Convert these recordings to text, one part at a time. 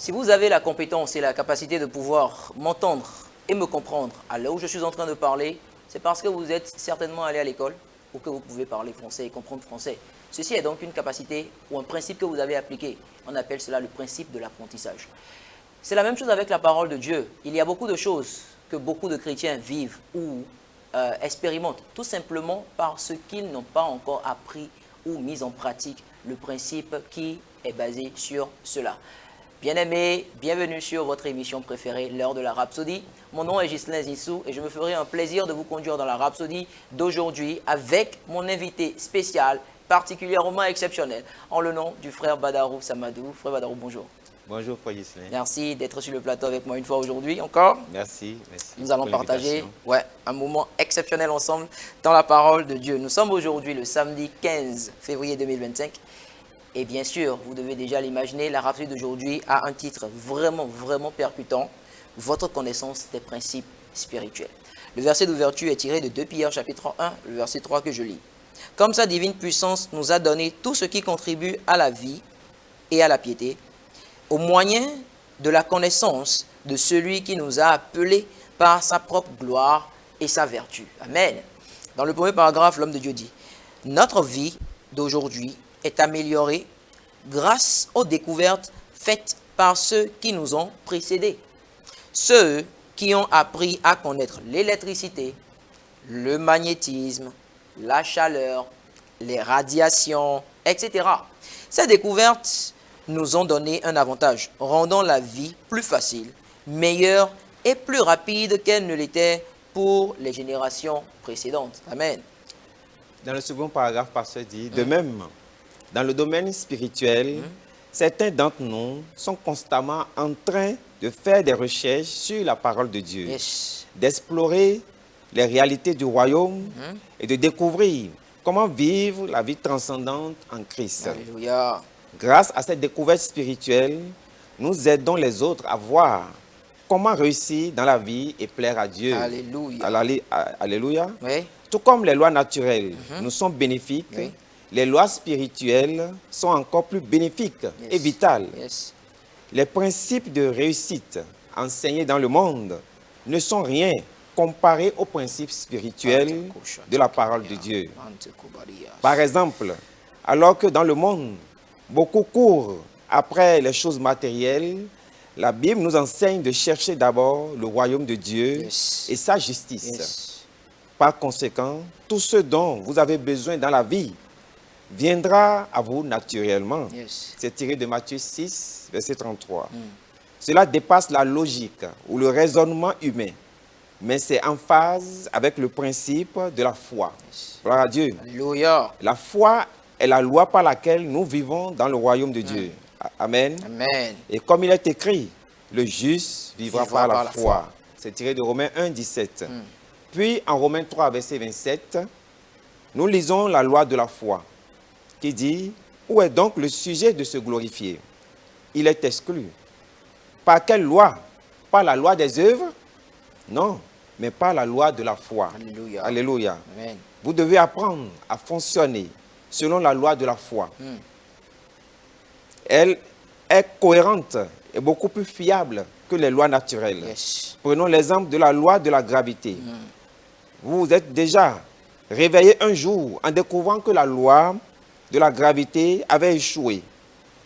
Si vous avez la compétence et la capacité de pouvoir m'entendre et me comprendre à l'heure où je suis en train de parler, c'est parce que vous êtes certainement allé à l'école ou que vous pouvez parler français et comprendre français. Ceci est donc une capacité ou un principe que vous avez appliqué. On appelle cela le principe de l'apprentissage. C'est la même chose avec la parole de Dieu. Il y a beaucoup de choses que beaucoup de chrétiens vivent ou expérimentent, tout simplement parce qu'ils n'ont pas encore appris ou mis en pratique le principe qui est basé sur cela. Bien-aimés, bienvenue sur votre émission préférée, l'heure de la Rhapsodie. Mon nom est Ghislain Zissou et je me ferai un plaisir de vous conduire dans la Rhapsodie d'aujourd'hui avec mon invité spécial, particulièrement exceptionnel, en le nom du frère Badarou Samadou. Frère Badarou, bonjour. Bonjour, Frère Ghislain. Merci d'être sur le plateau avec moi une fois aujourd'hui encore. Merci. Nous allons partager un moment exceptionnel ensemble dans la parole de Dieu. Nous sommes aujourd'hui le samedi 15 février 2025. Et bien sûr, vous devez déjà l'imaginer, la Rhapsodie d'aujourd'hui a un titre vraiment percutant, votre connaissance des principes spirituels. Le verset d'ouverture est tiré de 2 Pierre chapitre 1, le verset 3 que je lis. Comme sa divine puissance nous a donné tout ce qui contribue à la vie et à la piété, au moyen de la connaissance de celui qui nous a appelés par sa propre gloire et sa vertu. Amen. Dans le premier paragraphe, l'homme de Dieu dit, notre vie d'aujourd'hui est améliorée grâce aux découvertes faites par ceux qui nous ont précédés. Ceux qui ont appris à connaître l'électricité, le magnétisme, la chaleur, les radiations, etc. Ces découvertes nous ont donné un avantage, rendant la vie plus facile, meilleure et plus rapide qu'elle ne l'était pour les générations précédentes. Amen. Dans le second paragraphe, pasteur dit, de même, dans le domaine spirituel, certains d'entre nous sont constamment en train de faire des recherches sur la parole de Dieu, d'explorer les réalités du royaume et de découvrir comment vivre la vie transcendante en Christ. Alléluia. Grâce à cette découverte spirituelle, nous aidons les autres à voir comment réussir dans la vie et plaire à Dieu. Alléluia. Alléluia. Oui. Tout comme les lois naturelles nous sont bénéfiques, les lois spirituelles sont encore plus bénéfiques et vitales. Les principes de réussite enseignés dans le monde ne sont rien comparés aux principes spirituels de la parole de Dieu. Par exemple, alors que dans le monde, beaucoup courent après les choses matérielles, la Bible nous enseigne de chercher d'abord le royaume de Dieu et sa justice. Par conséquent, tout ce dont vous avez besoin dans la vie viendra à vous naturellement. C'est tiré de Matthieu 6, verset 33. Cela dépasse la logique ou le raisonnement humain, mais c'est en phase avec le principe de la foi. Gloire à Dieu. Alléluia. La foi est la loi par laquelle nous vivons dans le royaume de Dieu. Amen. Amen. Et comme il est écrit, le juste vivra par la foi. C'est tiré de Romains 1, 17. Puis en Romains 3, verset 27, nous lisons la loi de la foi qui dit, où est donc le sujet de se glorifier? Il est exclu. Par quelle loi? Pas la loi des œuvres? Non, mais par la loi de la foi. Alléluia. Alléluia. Amen. Vous devez apprendre à fonctionner selon la loi de la foi. Elle est cohérente et beaucoup plus fiable que les lois naturelles. Prenons l'exemple de la loi de la gravité. Vous vous êtes déjà réveillé un jour en découvrant que la loi de la gravité avait échoué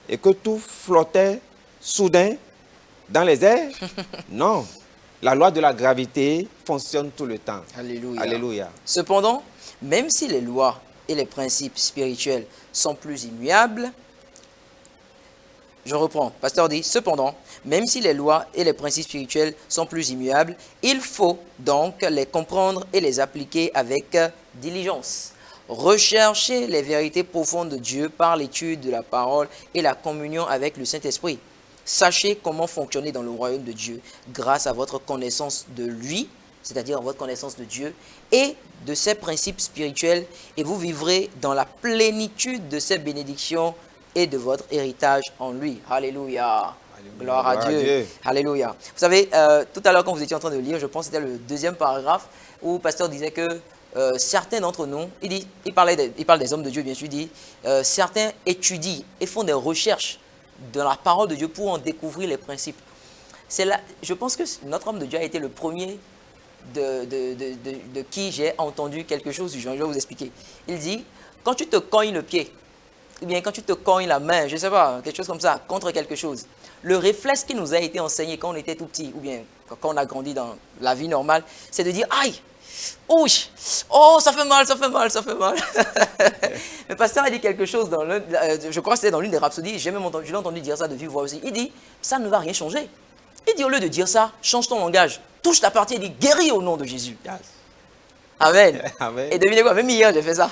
et que tout flottait soudain dans les airs? Non, la loi de la gravité fonctionne tout le temps. Alléluia. Alléluia. Cependant, même si les lois et les principes spirituels sont plus immuables, je reprends, pasteur dit, cependant, même si les lois et les principes spirituels sont plus immuables, il faut donc les comprendre et les appliquer avec diligence. Recherchez les vérités profondes de Dieu par l'étude de la parole et la communion avec le Saint-Esprit. Sachez comment fonctionner dans le royaume de Dieu grâce à votre connaissance de lui, c'est-à-dire votre connaissance de Dieu et de ses principes spirituels, et vous vivrez dans la plénitude de ses bénédictions et de votre héritage en lui. Alléluia. Gloire à Dieu. Alléluia. Vous savez, tout à l'heure quand vous étiez en train de lire, je pense que c'était le deuxième paragraphe où le pasteur disait que certains d'entre nous, il parle des hommes de Dieu bien sûr, il dit, certains étudient et font des recherches dans la parole de Dieu pour en découvrir les principes. Là, je pense que notre homme de Dieu a été le premier de qui j'ai entendu quelque chose du genre. Je vais vous expliquer. Il dit, quand tu te cognes le pied, ou bien quand tu te cognes la main, je ne sais pas, quelque chose comme ça, contre quelque chose, le réflexe qui nous a été enseigné quand on était tout petit, ou bien quand on a grandi dans la vie normale, c'est de dire « Aïe, ouh, oh, ça fait mal, ça fait mal, ça fait mal. » Le pasteur a dit quelque chose, je crois que c'était dans l'une des rhapsodies, je l'ai entendu dire ça de vive voix aussi. Il dit « Ça ne va rien changer. » Il dit au lieu de dire ça, change ton langage, touche ta partie et dit « Guéris au nom de Jésus. » Amen. Amen. Et devinez quoi, même hier, j'ai fait ça.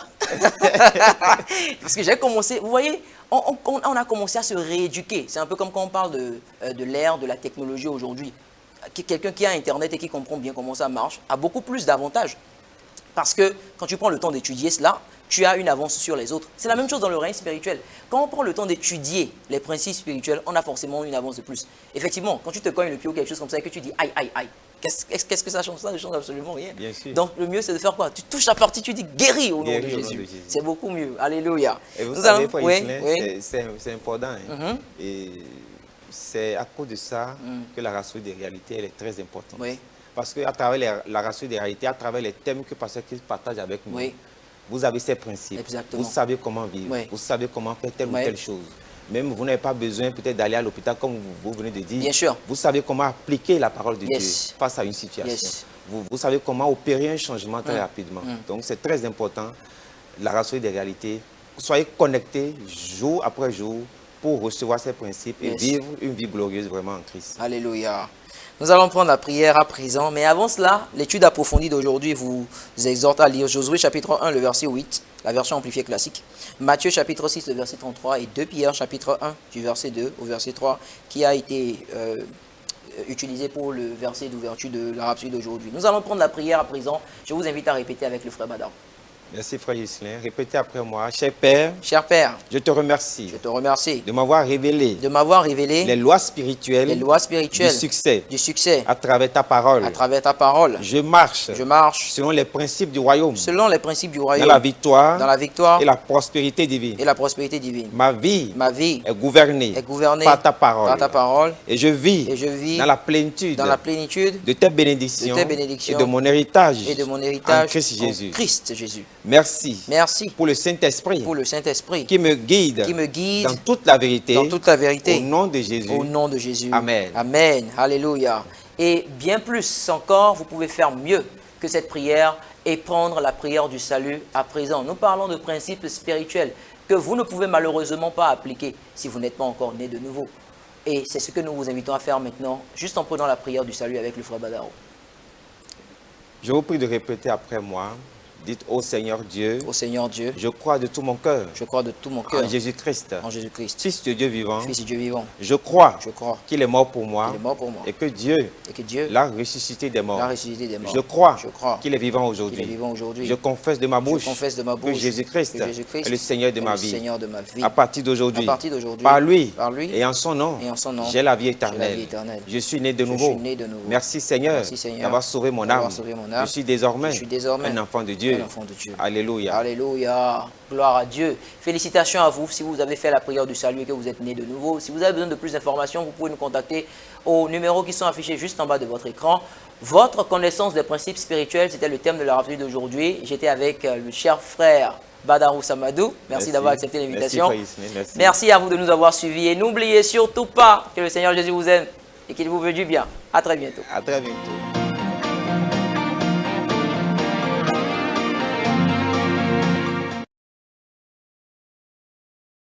Parce que j'ai commencé, vous voyez, on a commencé à se rééduquer. C'est un peu comme quand on parle de l'ère de la technologie aujourd'hui. Quelqu'un qui a Internet et qui comprend bien comment ça marche a beaucoup plus d'avantages. Parce que quand tu prends le temps d'étudier cela, tu as une avance sur les autres. C'est la même chose dans le règne spirituel. Quand on prend le temps d'étudier les principes spirituels, on a forcément une avance de plus. Effectivement, quand tu te cognes le pied ou quelque chose comme ça et que tu dis aïe, aïe, aïe, qu'est-ce que ça change? Ça ne change absolument rien. Bien sûr. Donc le mieux c'est de faire quoi? Tu touches la partie, tu dis guéris au nom de Jésus. C'est beaucoup mieux. Alléluia. Et vous savez, c'est important. Hein? Et c'est à cause de ça que la ratio des réalités elle est très importante. Oui. Parce qu'à travers la ratio des réalités, à travers les thèmes que Pasteur Chris partage avec nous, vous avez ces principes. Exactement. Vous savez comment vivre, vous savez comment faire telle ou telle chose. Même vous n'avez pas besoin peut-être d'aller à l'hôpital comme vous venez de dire. Bien sûr. Vous savez comment appliquer la parole de Dieu face à une situation. Vous savez comment opérer un changement très rapidement. Donc c'est très important, la ratio des réalités. Soyez connectés jour après jour pour recevoir ces principes et vivre une vie glorieuse vraiment en Christ. Alléluia. Nous allons prendre la prière à présent, mais avant cela, l'étude approfondie d'aujourd'hui vous exhorte à lire Josué chapitre 1, le verset 8, la version amplifiée classique, Matthieu chapitre 6, le verset 33 et 2 Pierre chapitre 1, du verset 2 au verset 3, qui a été utilisé pour le verset d'ouverture de la rhapsodie d'aujourd'hui. Nous allons prendre la prière à présent. Je vous invite à répéter avec le frère Badar. Merci frère Ghislain. Répétez après moi. Cher Père, je te remercie. Je te remercie de m'avoir révélé les lois spirituelles du succès à travers ta parole. Je marche selon les principes du royaume. Dans la victoire et la prospérité divine. Ma vie est gouvernée par ta parole. Et je vis dans la plénitude de tes bénédictions et de mon héritage en Christ Jésus. Merci pour le Saint-Esprit qui me guide dans toute la vérité au nom de Jésus. Amen. Amen. Alléluia. Et bien plus encore, vous pouvez faire mieux que cette prière et prendre la prière du salut à présent. Nous parlons de principes spirituels que vous ne pouvez malheureusement pas appliquer si vous n'êtes pas encore né de nouveau. Et c'est ce que nous vous invitons à faire maintenant, juste en prenant la prière du salut avec le frère Badaro. Je vous prie de répéter après moi. Dites au Seigneur Dieu, je crois de tout mon cœur, en Jésus-Christ, Fils de Dieu vivant, je crois qu'il est mort pour moi, et que Dieu l'a ressuscité des morts. Je crois qu'il est vivant aujourd'hui. Je confesse de ma bouche que Jésus-Christ est le Seigneur de ma vie. À partir d'aujourd'hui, par lui et en son nom, j'ai la vie éternelle. Je suis né de nouveau. Merci Seigneur d'avoir sauvé mon âme. Je suis désormais un enfant de Dieu. Alléluia. Alléluia. Gloire à Dieu. Félicitations à vous si vous avez fait la prière du salut et que vous êtes né de nouveau. Si vous avez besoin de plus d'informations, vous pouvez nous contacter aux numéros qui sont affichés juste en bas de votre écran. Votre connaissance des principes spirituels, c'était le thème de la rhapsodie d'aujourd'hui. J'étais avec le cher frère Badarou Samadou. Merci d'avoir accepté l'invitation. Merci à vous de nous avoir suivis. Et n'oubliez surtout pas que le Seigneur Jésus vous aime et qu'il vous veut du bien. À très bientôt. À très bientôt.